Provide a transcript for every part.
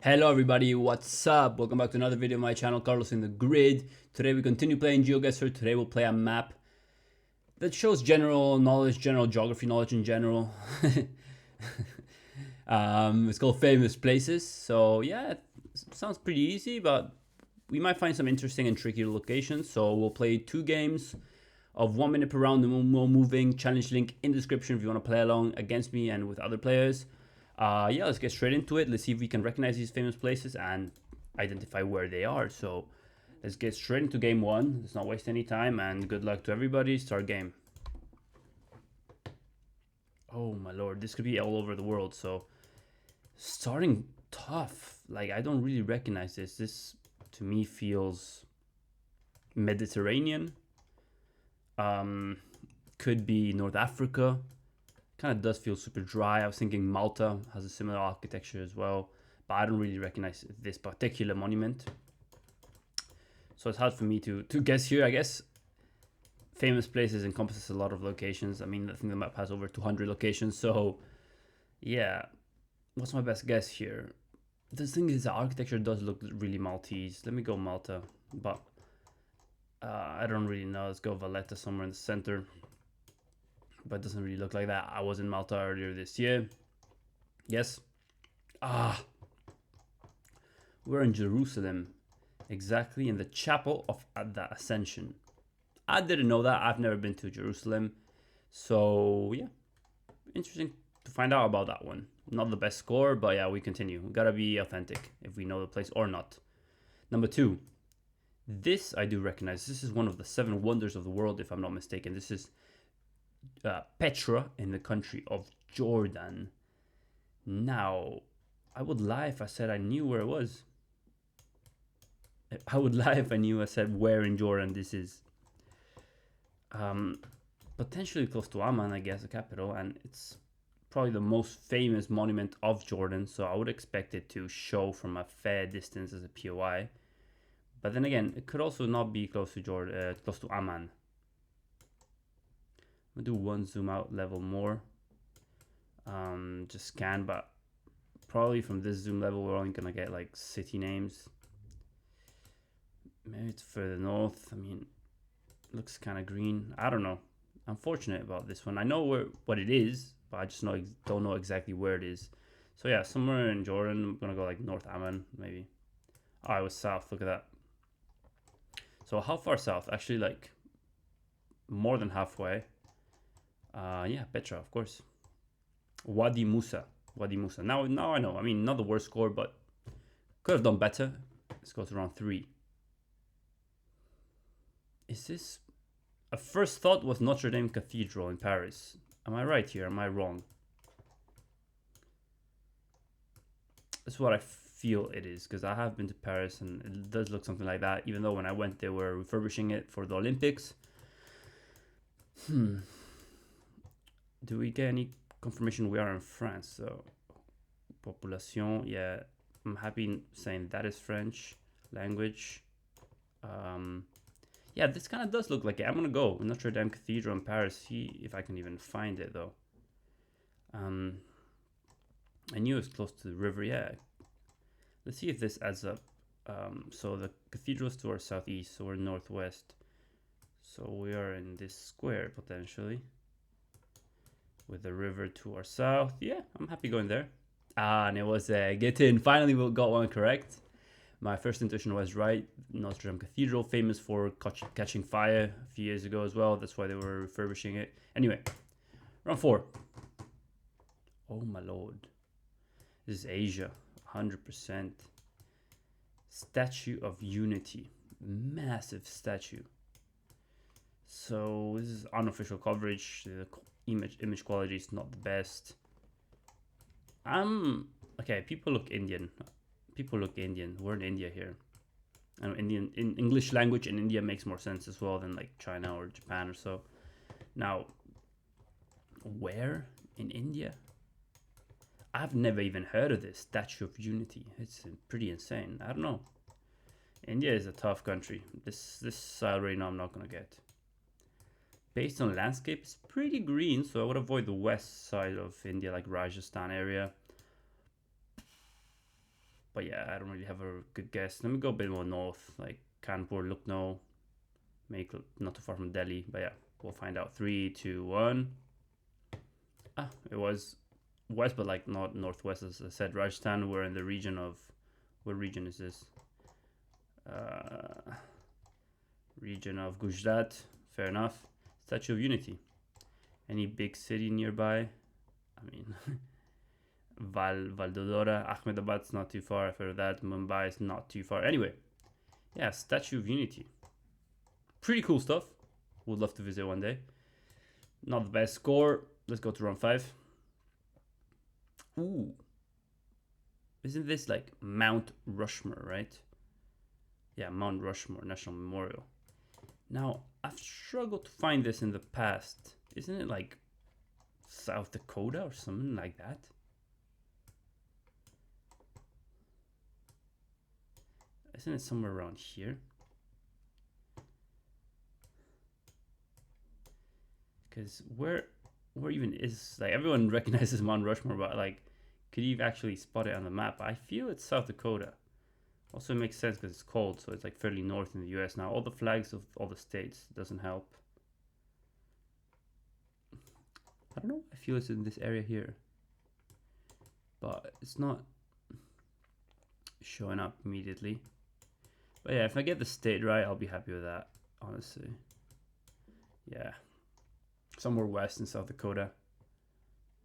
Hello everybody, what's up? Welcome back to another video on my channel, Carlos in the Grid. Today we continue playing GeoGuessr. Today we'll play a map that shows general knowledge, general geography knowledge in general. It's called Famous Places. So yeah, it sounds pretty easy, but we might find some interesting and tricky locations. So we'll play 2 games of 1 minute per round, no more moving. Challenge link in the description if you want to play along against me and with other players. Yeah, let's get straight into it. Let's see if we can recognize these famous places and identify where they are. So let's get straight into game 1. Let's not waste any time, and good luck to everybody. Start game. Oh my lord, this could be all over the world. So starting tough. Like, I don't really recognize this. This to me feels Mediterranean. Could be North Africa. Kind of does feel super dry. I was thinking Malta has a similar architecture as well, but I don't really recognize this particular monument. So it's hard for me to guess here. I guess famous places encompasses a lot of locations. I mean, I think the map has over 200 locations. So yeah, what's my best guess here? The thing is, the architecture does look really Maltese. Let me go Malta, but I don't really know. Let's go Valletta, somewhere in the center. But it doesn't really look like that. I was in Malta earlier this year. Yes. We're in Jerusalem. Exactly, in the chapel of the Ascension. I didn't know that. I've never been to Jerusalem. So, yeah. Interesting to find out about that one. Not the best score, but yeah, we continue. We gotta be authentic if we know the place or not. Number 2. This I do recognize. This is one of the 7 wonders of the world, if I'm not mistaken. This is Petra in the country of Jordan. Now, I would lie if I said I knew where it was. I would lie if I said where in Jordan this is. Potentially close to Amman, I guess, the capital, and it's probably the most famous monument of Jordan, so I would expect it to show from a fair distance as a POI. But then again, it could also not be close to Jordan, close to Amman. I'm gonna do one zoom out level more. Just scan, but probably from this zoom level we're only gonna get like city names. Maybe it's further north. I mean, looks kind of green. I don't know. I'm fortunate about this one. I know what it is, but I just don't know exactly where it is. So yeah, somewhere in Jordan. I'm gonna go like North Amman, maybe. Oh, it was south. Look at that. So how far south? Actually, like more than halfway. Yeah, Petra, of course. Wadi Musa. Wadi Musa. Now I know. I mean, not the worst score, but could have done better. Let's go to round 3. Is this... A first thought was Notre Dame Cathedral in Paris. Am I right here? Am I wrong? That's what I feel it is, because I have been to Paris and it does look something like that, even though when I went they were refurbishing it for the Olympics. Do we get any confirmation we are in France? So, population, yeah, I'm happy saying that is French language. Yeah, this kind of does look like it. I'm gonna go Notre Dame Cathedral in Paris. See if I can even find it though. I knew it was close to the river. Yeah. Let's see if this adds up. So the cathedral is to our southeast, so we're northwest. So we are in this square potentially, with the river to our south. Yeah, I'm happy going there. And it was get in. Finally, we got one correct. My first intuition was right. Notre Dame Cathedral, famous for catching fire a few years ago as well. That's why they were refurbishing it. Anyway, round 4. Oh my lord. This is Asia, 100%. Statue of Unity. Massive statue. So this is unofficial coverage. The image quality is not the best. Okay, people look Indian. We're in India here. And Indian in English language in India makes more sense as well than like China or Japan or so. Now, where in India? I've never even heard of this Statue of Unity. It's pretty insane. I don't know. India is a tough country. This I already know I'm not gonna get. Based on landscape, it's pretty green, so I would avoid the west side of India, like Rajasthan area. But yeah, I don't really have a good guess. Let me go a bit more north, like Kanpur, Lucknow, make not too far from Delhi. But yeah, we'll find out. 3, 2, 1. Ah, it was west, but like not northwest. As I said, Rajasthan. We're in the region of, what region is this? Region of Gujarat. Fair enough. Statue of Unity. Any big city nearby? I mean, Valdodora, Ahmedabad's not too far. I've heard of that. Mumbai is not too far. Anyway, yeah, Statue of Unity. Pretty cool stuff. Would love to visit one day. Not the best score. Let's go to round 5. Ooh. Isn't this like Mount Rushmore, right? Yeah, Mount Rushmore National Memorial. Now, I've struggled to find this in the past. Isn't it like South Dakota or something like that? Isn't it somewhere around here? Because where even is, like, everyone recognizes Mount Rushmore, but like, could you actually spot it on the map? I feel it's South Dakota. Also, it makes sense because it's cold, so it's like fairly north in the US. Now, all the flags of all the states doesn't help. I don't know. I feel it's in this area here, but it's not showing up immediately. But yeah, if I get the state right, I'll be happy with that, honestly. Yeah, somewhere west in South Dakota.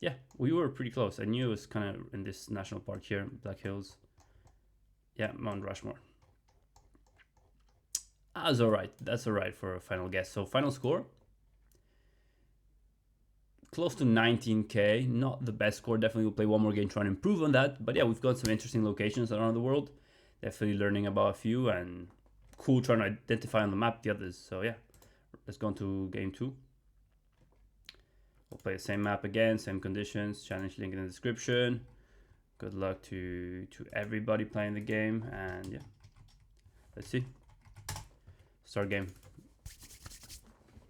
Yeah, we were pretty close. I knew it was kind of in this national park here, Black Hills. Yeah, Mount Rushmore. That's all right. That's all right for a final guess. So final score, close to 19k. Not the best score. Definitely will play one more game, trying to improve on that. But yeah, we've got some interesting locations around the world. Definitely learning about a few, and cool trying to identify on the map the others. So yeah, let's go on to game 2. We'll play the same map again, same conditions. Challenge link in the description. Good luck to everybody playing the game, and yeah, let's see. Start game.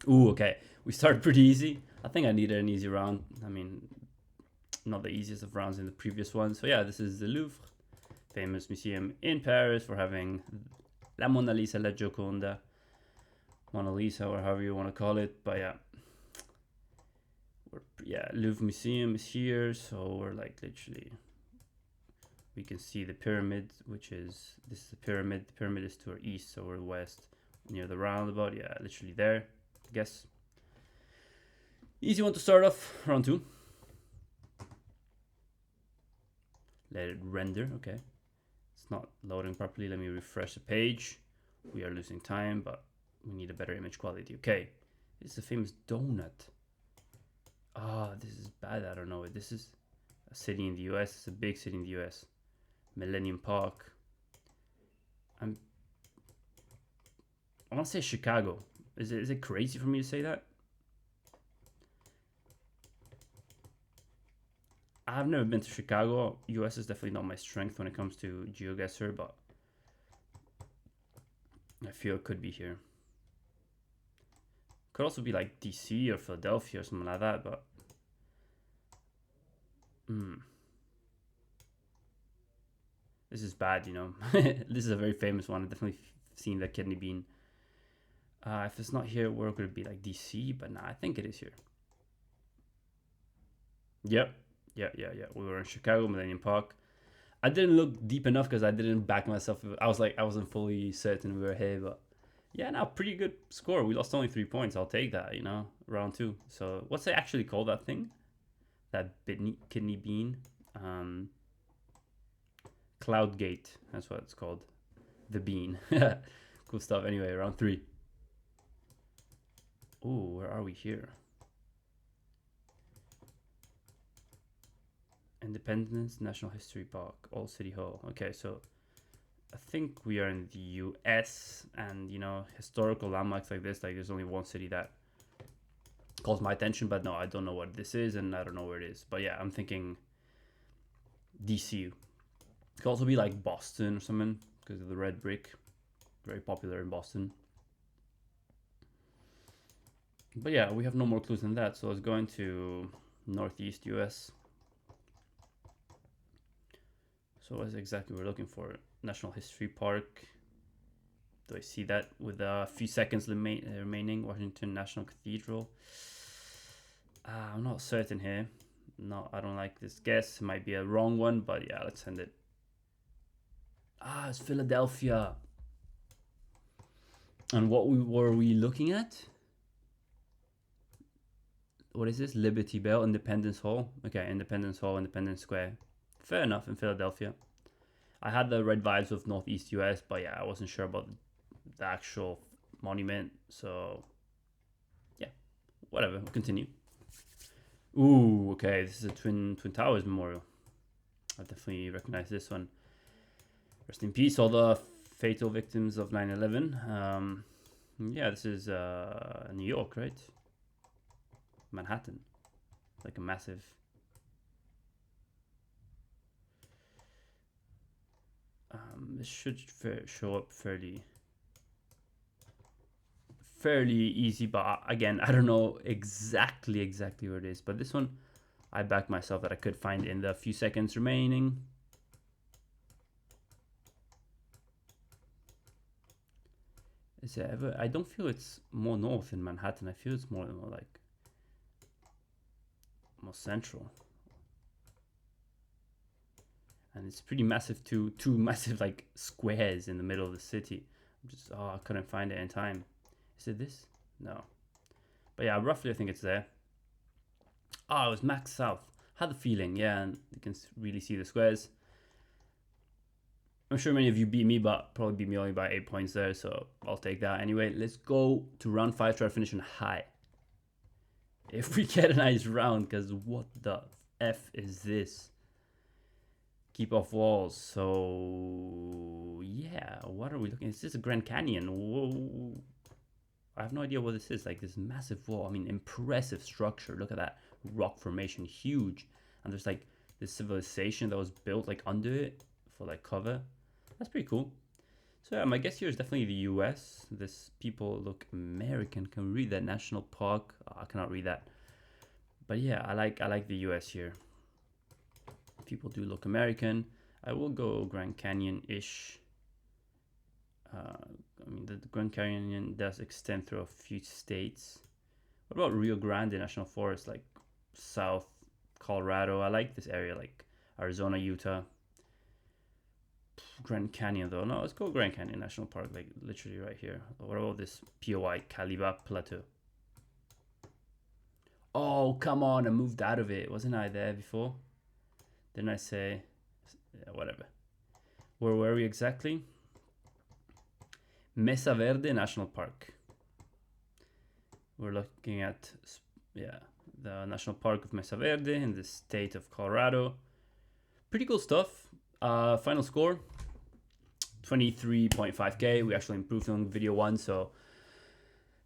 Ooh, okay. We started pretty easy. I think I needed an easy round. I mean, not the easiest of rounds in the previous one. So yeah, this is the Louvre, famous museum in Paris for having La Mona Lisa, La Gioconda, Mona Lisa, or however you want to call it. But yeah, Louvre Museum is here, so we're like literally, we can see the pyramid, which is, this is the pyramid. The pyramid is to our east, so we're west, near the roundabout. Yeah, literally there, I guess. Easy one to start off, round 2. Let it render, okay. It's not loading properly. Let me refresh the page. We are losing time, but we need a better image quality. Okay, it's the famous donut. Ah, this is bad. I don't know. This is a city in the US. It's a big city in the US. Millennium Park. I want to say Chicago. Is it crazy for me to say that? I've never been to Chicago. US is definitely not my strength when it comes to GeoGuessr, but I feel it could be here. Could also be like DC or Philadelphia or something like that, but this is bad, you know. This is a very famous one. I've definitely seen the kidney bean. If it's not here, where could it be? Like DC? But nah, I think it is here. Yep. Yeah. We were in Chicago, Millennium Park. I didn't look deep enough because I didn't back myself. I wasn't fully certain we were here, but yeah, now pretty good score. We lost only 3 points. I'll take that, you know, round 2. So what's they actually call that thing? That kidney bean? Cloud Gate. That's what it's called. The bean. Cool stuff. Anyway, round 3. Ooh, where are we here? Independence National History Park, Old City Hall. Okay, so I think we are in the US, and you know, historical landmarks like this, like there's only one city that calls my attention, but no, I don't know what this is, and I don't know where it is. But yeah, I'm thinking DC. It could also be like Boston or something because of the red brick, very popular in Boston. But yeah, we have no more clues than that, so let's go into Northeast US. So what is exactly we're looking for? National History Park. Do I see that with a few seconds remaining? Washington National Cathedral. I'm not certain here. No, I don't like this guess. It might be a wrong one, but yeah, let's send it. It's Philadelphia. And what were we looking at? What is this? Liberty Bell, Independence Hall. Okay, Independence Hall, Independence Square. Fair enough, in Philadelphia. I had the red vibes of Northeast US, but yeah, I wasn't sure about the actual monument. So yeah, whatever. We'll continue. Ooh, okay. This is a Twin Towers Memorial. I definitely recognize this one. Rest in peace, all the fatal victims of 9/11. Yeah, this is New York, right? Manhattan, like a massive. This should show up fairly easy, but again, I don't know exactly where it is. But this one, I backed myself that I could find in the few seconds remaining. Is it ever? I don't feel it's more north in Manhattan. I feel it's more like more central. And it's pretty massive too. Two massive like squares in the middle of the city. I couldn't find it in time. Is it this? No. But yeah, roughly I think it's there. Oh, it was Max South. Had the feeling, yeah, and you can really see the squares. I'm sure many of you beat me, but probably beat me only by 8 points there, so I'll take that. Anyway, let's go to round 5, try to finish on high. If we get a nice round, because what the F is this? Keep off walls. So yeah, what are we looking at? Is this a Grand Canyon? Whoa. I have no idea what this is. Like this massive wall. I mean, impressive structure. Look at that rock formation, huge. And there's like this civilization that was built like under it for like cover. That's pretty cool. So yeah, my guess here is definitely the US. This people look American. Can we read that? National Park. I cannot read that. But yeah, I like the US here. People do look American. I will go Grand Canyon-ish. I mean, the Grand Canyon does extend through a few states. What about Rio Grande National Forest, like South Colorado? I like this area, like Arizona, Utah. Grand Canyon, though. No, let's go Grand Canyon National Park, like literally right here. What about this POI, Caliba Plateau? Oh, come on, I moved out of it. Wasn't I there before? Didn't I say? Yeah, whatever. Where were we exactly? Mesa Verde National Park. We're looking at, yeah, the National Park of Mesa Verde in the state of Colorado. Pretty cool stuff. Final score, 23.5k. We actually improved on video 1, so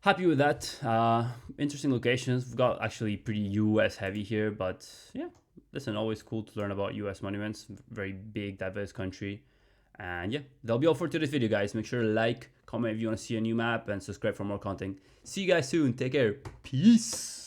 happy with that. Interesting locations. We've got actually pretty US heavy here, but yeah, listen, always cool to learn about US monuments. Very big, diverse country. And yeah, that'll be all for today's video, guys. Make sure to like, comment if you want to see a new map, and subscribe for more content. See you guys soon. Take care. Peace.